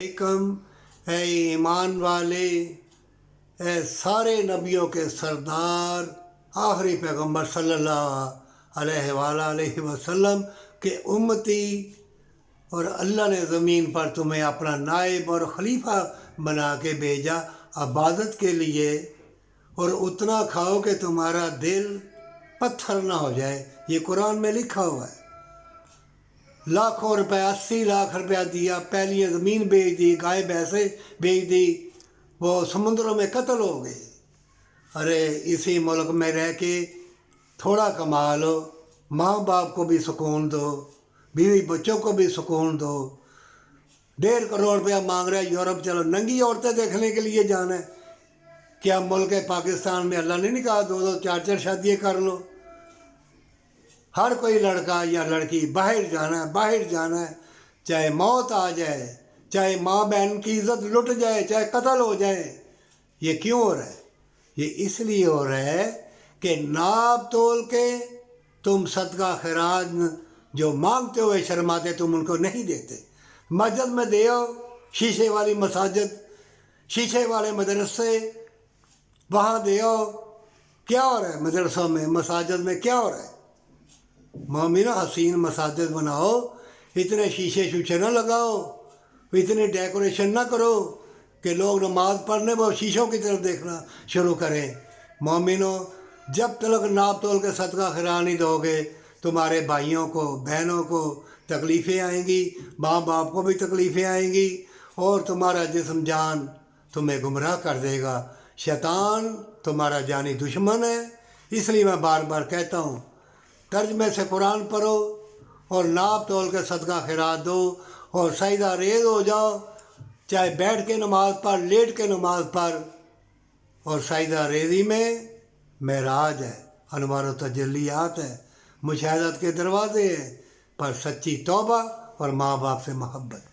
علیکم اے ایمان والے، اے سارے نبیوں کے سردار آخری پیغمبر صلی اللہ علیہ وسلم کے امتی، اور اللہ نے زمین پر تمہیں اپنا نائب اور خلیفہ بنا کے بھیجا عبادت کے لیے، اور اتنا کھاؤ کہ تمہارا دل پتھر نہ ہو جائے۔ یہ قرآن میں لکھا ہوا ہے۔ لاکھوں روپے، 80 لاکھ روپیہ دیا، پہلی زمین بیچ دی، گائے بھینسیں بیچ دی، وہ سمندروں میں قتل ہو گئے۔ ارے اسی ملک میں رہ کے تھوڑا کما لو، ماں باپ کو بھی سکون دو، بیوی بچوں کو بھی سکون دو۔ 1.5 کروڑ روپیہ مانگ رہا ہے یورپ، چلو ننگی عورتیں دیکھنے کے لیے جانا ہے۔ کیا ملک پاکستان میں اللہ نے نہیں کہا 2 4 شادیاں کر لو؟ ہر کوئی لڑکا یا لڑکی باہر جانا ہے، چاہے موت آ جائے، چاہے ماں بہن کی عزت لٹ جائے، چاہے قتل ہو جائے۔ یہ کیوں ہو رہا ہے؟ یہ اس لیے ہو رہا ہے کہ ناپ تول کے تم صدقہ خیرات جو مانگتے ہوئے شرماتے، تم ان کو نہیں دیتے۔ مسجد میں دیو، شیشے والی مساجد، شیشے والے مدرسے، وہاں دیو۔ کیا ہو رہا ہے مدرسوں میں، مساجد میں کیا ہو رہا ہے؟ مومنو، حسین مساجد بناؤ، اتنے شیشے نہ لگاؤ، اتنی ڈیکوریشن نہ کرو کہ لوگ نماز پڑھنے وہ شیشوں کی طرف دیکھنا شروع کریں۔ مومنو، جب تک ناپ تول کے صدقہ خیرات نہیں دو گے، تمہارے بھائیوں کو، بہنوں کو تکلیفیں آئیں گی، ماں باپ کو بھی تکلیفیں آئیں گی، اور تمہارا جسم جان تمہیں گمراہ کر دے گا۔ شیطان تمہارا جانی دشمن ہے۔ اس لیے میں بار بار کہتا ہوں، ترجمے سے قرآن پڑھو اور ناپ تول کے صدقہ خیرات دو، اور سجدہ ریز ہو جاؤ، چاہے بیٹھ کے نماز پڑھ، لیٹ کے نماز پڑھ۔ اور سجدہ ریزی میں معراج ہے، انوار و تجلیات ہے، مشاہدت کے دروازے ہیں، پر سچی توبہ اور ماں باپ سے محبت۔